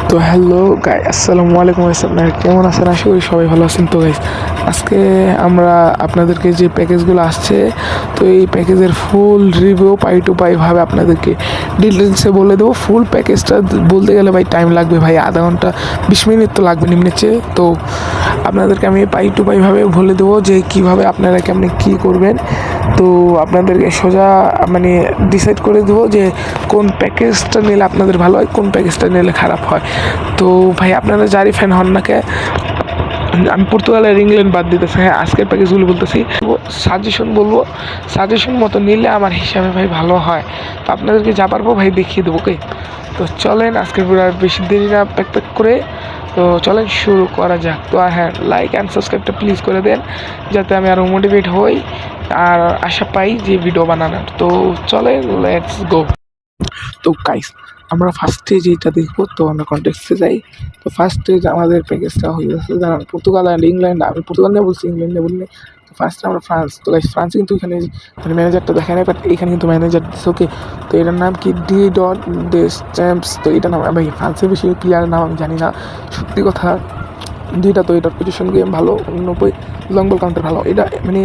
তো hello guy, আসসালামু আলাইকুম। আপনারা কেমন আছেন? আশা করি সবাই ভালো আছেন। তো গাইস, আজকে আমরা আপনাদেরকে যে প্যাকেজগুলো আসছে, তো এই প্যাকেজের ফুল রিভিউ পাই টু পাইভাবে আপনাদেরকে ডিটেলসে বলে দেবো। ফুল প্যাকেজটা বলতে গেলে ভাই টাইম লাগবে ভাই, আধা ঘন্টা 20 মিনিট তো লাগবে নিম্নের চেয়ে। তো আপনাদেরকে আমি পাই টু পাইভাবে বলে দেবো যে কীভাবে আপনারা কেমনি কী করবেন। তো আপনাদেরকে সোজা মানে ডিসাইড করে দেবো যে কোন প্যাকেজটা নিলে আপনাদের ভালো হয়, কোন প্যাকেজটা নিলে খারাপ হয়। তো ভাই আপনারা যারই ফ্যান হন না কে, আমি পর্তুগাল আর ইংল্যান্ড বাদ দিতেছি। হ্যাঁ, আজকের প্যাকেজগুলো বলতেছি, সাজেশন মতো নিলে আমার হিসাবে ভাই ভালো হয়। তো আপনাদেরকে যা পারবো ভাই দেখিয়ে দেবো। ওকে, তো চলেন আজকের পুরো আর বেশি দেরি না প্যাক করে, তো চলেন শুরু করা যাক। তো আর হ্যাঁ, লাইক অ্যান্ড সাবস্ক্রাইবটা প্লিজ করে দেন, যাতে আমি আরও মোটিভেট হই আর আশা পাই যে ভিডিও বানানোর। তো চলেন, লেটস গো। তো গাইস, আমরা ফার্স্টে যেটা দেখবো, তো আমরা কন্টেক্সে যাই। তো ফার্স্টে আমাদের প্যাকেজটা হয়ে যাচ্ছে দাঁড়ান, পর্তুগাল অ্যান্ড ইংল্যান্ড। আমি পর্তুগাল নিয়ে বলছি, ইংল্যান্ড নিয়ে বলিনি। তো ফার্স্টে আমরা ফ্রান্স। তো গাইস, ফ্রান্স কিন্তু এখানে মানে ম্যানেজারটা দেখা নেই, বাট এখানে কিন্তু ম্যানেজার দিচ্ছে। ওকে, তো এটার নাম কি, ডি ডট ডেস চ্যাম্পস। তো এটা নাম ভাই ফ্রান্সের বেশি প্লেয়ার নাম আমি জানি না, সত্যি কথা। দুইটা তো এটার পজিশন গেম ভালো, 90 লং বল কাউন্টার ভালো। এটা মানে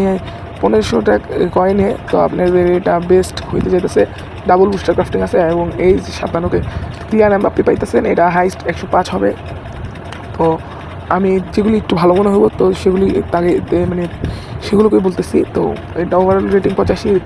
1500 টাকা কয়েনে, তো আপনাদের এটা বেস্ট হইতে যেতেছে। ডাবল বুস্টার ক্রাফটিং আছে এবং এই 57কে ক্লিয়ার আপনি পাইতেছেন। এটা হাইস্ট 105 হবে। তো আমি যেগুলি একটু ভালো মনে হবো, তো সেগুলি তাকে মানে সেগুলোকেই বলতেছি। তো এটা ওভারঅল রেটিং 85।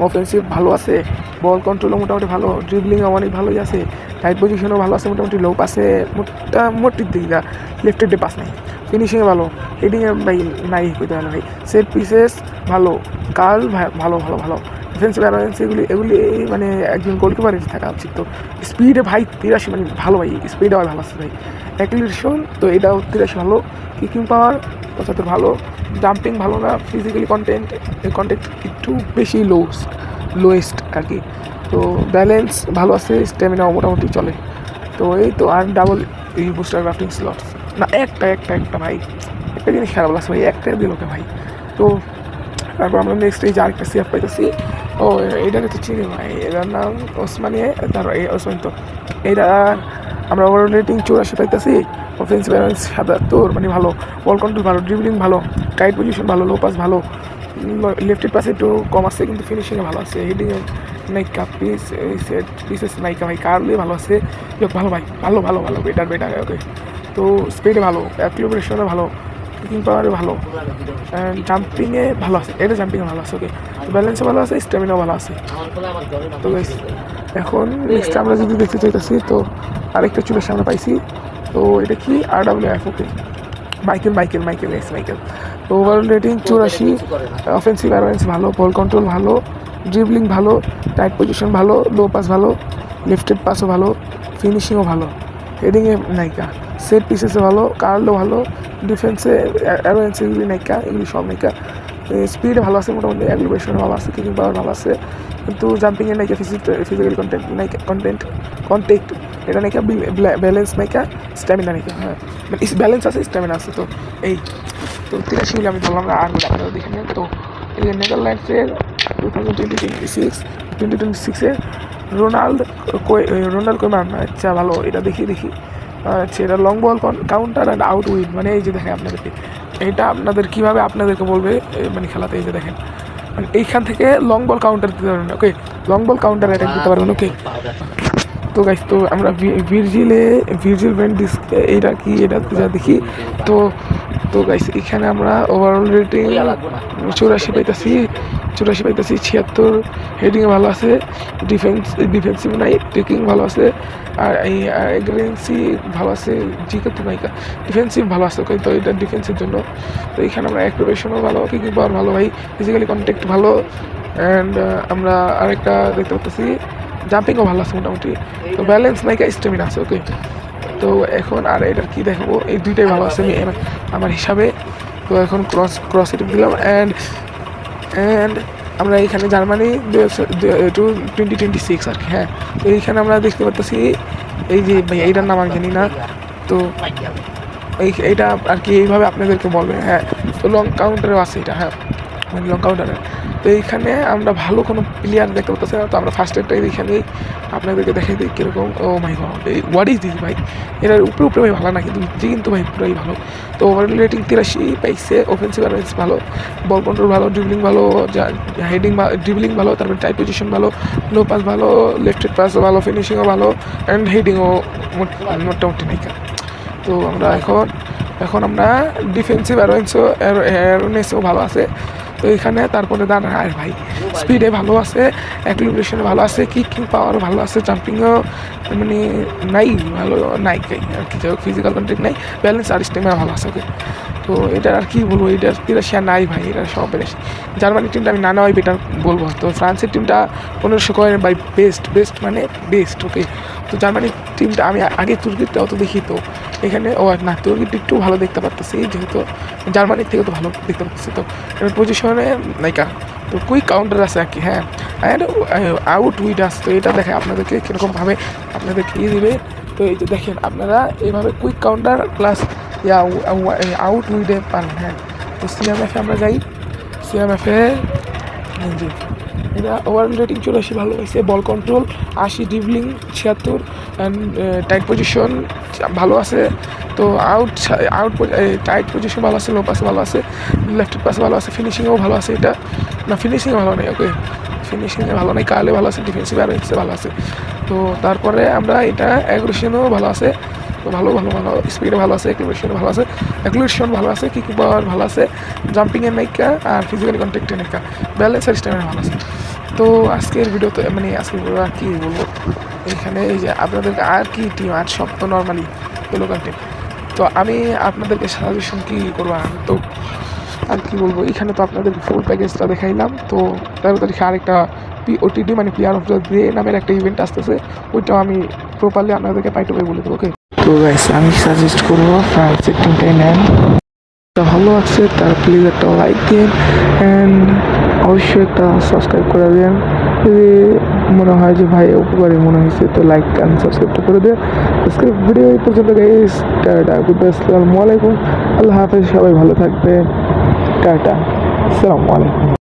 অফেন্সিভ ভালো আছে, বল কন্ট্রোলও মোটামুটি ভালো, ড্রিবলিংও অনেক ভালোই আছে, টাইট পজিশনও ভালো আছে মোটামুটি। লো পাসে মোটামুটি দিকে লেফটের ডে পাস নেই, ফিনিশিংয়ে ভালো, হেডিংয়ে ভাই নাই কইতে ভালো ভাই, সেট পিসেস ভালো, কার্ল ভালো ভালো ভালো, ডিফেন্সিভ অ্যারেন্স এগুলি মানে একজন গোলকিপারের থাকা উচিত। তো স্পিডে ভাই 83, মানে ভালো ভাই, স্পিডে ভালো আছে ভাই। অ্যাক্লিরেশন তো এটাও 83 ভালো, কিকিং পাওয়ার 75 ভালো, জাম্পিং ভালো না, ফিজিক্যালি কন্টেক্ট একটু বেশি লোয়েস্ট আর কি। তো ব্যালেন্স ভালো আছে, স্ট্যামিনাও মোটামুটি চলে। তো এই তো আর ডাবল এই বুস্টার ক্রাফটিং স্লটস না, একটা ভাই, একটা জিনিস খারাপ লাগছে ভাই, একটা দিল ওকে ভাই। তো তারপর আমরা নেক্সট এই যে আরেকটা সিএফ পাইতেছি। ও এইটাকে তো চিনি ভাই, এটার নাম ওসমানিয়ে, তারপর এই ওসমান। তো এইটা আমরা ওভারঅল রেটিং 84 পাইতেছি। অফেন্সিভ ব্যালেন্স 77, মানে ভালো, বল কন্ট্রোল ভালো, ড্রিবলিং ভালো, টাইট পজিশন ভালো, লো পাস ভালো, লেফটের পাশে একটু কম আছে কিন্তু ফিনিশিংয়ে ভালো আছে, হেডিংয়ে নাইকা, পিসেস নাইকা ভাই, কার্লে ভালো আছে, ভালো ভাই, ভালো বেটার ওকে। তো স্পিডে ভালো, অ্যাক্লিব্রেশনে ভালো, কিকিং পাওয়ারে ভালো, অ্যান্ড জাম্পিংয়ে ভালো আছে, এটা জাম্পিংয়ে ভালো আছে। ওকে, তো ব্যালেন্সে ভালো আছে, স্ট্যামিনাও ভালো আছে। তো এখন নেক্সট আমরা যদি দেখতে চাইতেছি, তো আরেকটা চুলের সামনে পাইছি। তো এটা কি RWF। ওকে, মাইকেল। তো ওভারঅল রেটিং 84, অফেন্সিভ অ্যারেন্স ভালো, বল কন্ট্রোল ভালো, ড্রিবলিং ভালো, টাইট পজিশন ভালো, লো পাস ভালো, লেফটেড পাসও ভালো, ফিনিশিংও ভালো, হেডিংয়ে নাইকা, সেট পিসেসে ভালো, কার্লও ভালো, ডিফেন্সে অ্যারেন্স এগুলি নাইকা, এগুলি সব নাইকা। স্পিড ভালো আছে মোটামুটি, অ্যাগ্রিভেশন ভালো আছে, কিকিং পাওয়ার ভালো আছে, কিন্তু জাম্পিংয়ে নাইকা, ফিজিক্যাল কন্টেক্ট এটা নাইকা, ব্যালেন্স নাইকা, স্ট্যামিনা নাইকা। হ্যাঁ, মানে ব্যালেন্স আছে, স্ট্যামিনা আছে। তো এই তো 83 আমি বললাম না, আর আপনারা দেখে নেন। তো এই নেদারল্যান্ডসের 2026-এর রোনাল্ড কোমান, আচ্ছা ভালো, এটা দেখি। আচ্ছা, এটা long ball counter and out win, মানে এই যে দেখেন আপনাদেরকে, এটা আপনাদের কীভাবে আপনাদেরকে বলবে মানে খেলাতে, এই যে দেখেন, মানে এইখান থেকে লং বল কাউন্টার দিতে পারবেন। ওকে, লং বল কাউন্টার অ্যাটাক দিতে পারবেন। ওকে, তো গাইস, তো আমরা ভির্জিল ভ্যান ডিস্ক, এইটা কি, এটা যা দেখি। তো তো গাইস, এখানে আমরা ওভারঅল রেটিং 84 পাইতেছি, 76। হেডিংয়ে ভালো আছে, ডিফেন্সিভ নাই, টেকিং ভালো আছে, আর এই এগ্রেন্সি ভালো আছে, জিকে নাইকা, ডিফেন্সিভ ভালো আছে। ওকে, তো এটা ডিফেন্সের জন্য। তো এখানে আমরা অ্যাক্টিভেশনও ভালো, কিকিং পাওয়ার ভালো ভাই, ফিজিক্যালি কন্ট্যাক্ট ভালো, অ্যান্ড আমরা আরেকটা দেখতে পাচ্ছি, জাম্পিংও ভালো আছে মোটামুটি। তো ব্যালেন্স নাইকা, স্ট্যামিনা আছে। ওকে, তো এখন আর এটার কী দেখাবো, এই দুইটাই ভালো আছে আমার হিসাবে। তো এখন ক্রস এটি দিলাম, অ্যান্ড আমরা এইখানে জার্মানি 2026 আর কি। হ্যাঁ, তো এইখানে আমরা দেখতে পাচ্ছি এই যে ভাই, এইটার নাম আমি জানি না। তো এইটা আর কি এইভাবে আপনাদেরকে বলবে। হ্যাঁ, তো লং কাউন্টারেও আছে এটা। হ্যাঁ, মানে লং কাউন্টারে তো এইখানে আমরা ভালো কোনো প্লেয়ার দেখতে পাচ্ছি না, তো আমরা ফার্স্ট এডটাই এখানে আপনাদেরকে দেখাই দিই কীরকম। ও মাই গড, এই হোয়াট ইজ দিস ভাই, এটার উপরে উপরে ভাই ভালো না, কিন্তু কিন্তু ভাই পুরাই ভালো। তো ওভার রেটিং 83 পাইছে, অফেন্সিভ অ্যাভারেজ ভালো, বল কন্ট্রোল ভালো, ড্রিবলিং ভালো, হেডিং ড্রিবলিং ভালো, তারপরে টাইপ পজিশন ভালো, লো পাস ভালো, লেফট পাস ভালো, ফিনিশিংও ভালো, অ্যান্ড হেডিংও মোটামুটি নাইকা। তো আমরা এখন আমরা ডিফেন্সিভ অ্যারোনেসও ভালো আছে। তো এখানে তারপরে আর ভাই স্পিডে ভালো আছে, অ্যাক্লিব্রেশনে ভালো আছে, কিকিং পাওয়ারও ভালো আছে, জাম্পিংও মানে নাই ভালো নাই আর কি, যাই হোক ফিজিক্যাল কন্টেক্ট নাই, ব্যালেন্স আর স্টেমিনা ভালো আছে ওকে। তো এটা আর কি বলবো, এটার তিরাশিয়া নাই ভাই, এটা সব বেশি। জার্মানির টিমটা আমি না নেওয়াই বেটার বলবো। তো ফ্রান্সের টিমটা 1500 কয়েন বাই বেস্ট মানে বেস্ট ওকে। তো জার্মানির টিমটা আমি আগে তুর্কিটা অত দেখি, তো এখানে ও না তুর্কিটা একটু ভালো দেখতে পারতেছি, যেহেতু জার্মানির থেকে তো ভালো দেখতে পাচ্ছি। তো এবার পজিশনে নাইকা, তো কুইক কাউন্টার আছে আর কি, হ্যাঁ অ্যান্ড আউট উইড আছে। তো এটা দেখে আপনাদেরকে কীরকমভাবে আপনাদেরকে দিবে। তো এই যে দেখেন আপনারা এইভাবে কুইক কাউন্টার প্লাস আউট উইডে পারেন, হ্যাঁ। তো সিএমএফে আমরা যাই, সিএমএফে জি এটা ওভারঅল রেটিং 84 ভালো হয়েছে, ball control 80, dribbling 76, and tide position ভালো আছে। তো টাইট পজিশন ভালো আছে, লো পাসে ভালো আছে, লেফট পাসে ভালো আছে, ফিনিশিংও ভালো আছে। এটা না ফিনিশিংয়ে ভালো নেই ওকে, ফিনিশিংয়ে ভালো নেই, কার্লে ভালো আছে, ডিফেন্সিভ আর ভালো আছে। তো তারপরে আমরা এটা অ্যাগ্রেশনও ভালো আছে, তো ভালো স্পিডে ভালো আছে, অ্যাক্লিভেশনও ভালো আছে, ভালো আছে, কিকিং পাওয়ার ভালো আছে, জাম্পিংয়ের নাইকা আর ফিজিক্যালি কন্ট্যাক্টের নাইকা, ব্যালেন্স আর স্ট্যামিনা ভালো আছে। তো আজকের ভিডিওতে মানে আজকের ভিডিও আর কি বলবো, এখানে এই যে আপনাদেরকে আর কি টিম আর সব তো নর্মালি লোকাল টিম। তো আমি আপনাদেরকে সাজেশন কী করবো, তো আর কি বলবো, এখানে তো আপনাদের ফুল প্যাকেজটা দেখাইলাম। তো 13 তারিখে আরেকটা POTD মানে প্লেয়ার অফ দ্য ডে নামের একটা ইভেন্ট আসতেছে, ওইটাও আমি প্রপারলি আপনাদেরকে পাই টু পাই বলে দেবো ওকে। তো গাইস আমি সাজেস্ট করবো ফ্রান্সের টিমটাই নেন, ভালো আছে তার প্লিজ একটা লাইক দিন অ্যান্ড অবশ্যই একটা সাবস্ক্রাইব করে দেন। যদি মনে হয় যে ভাই উপকারী মনে হয়েছে তো লাইক অ্যান্ড সাবস্ক্রাইবটা করে দেন। আজকের ভিডিও এই পর্যন্ত গাইস, টাটা, গুড বাই, আসসালামু আলাইকুম, আল্লাহ হাফেজ, সবাই ভালো থাকবেন, টাটা, আসসালামু আলাইকুম।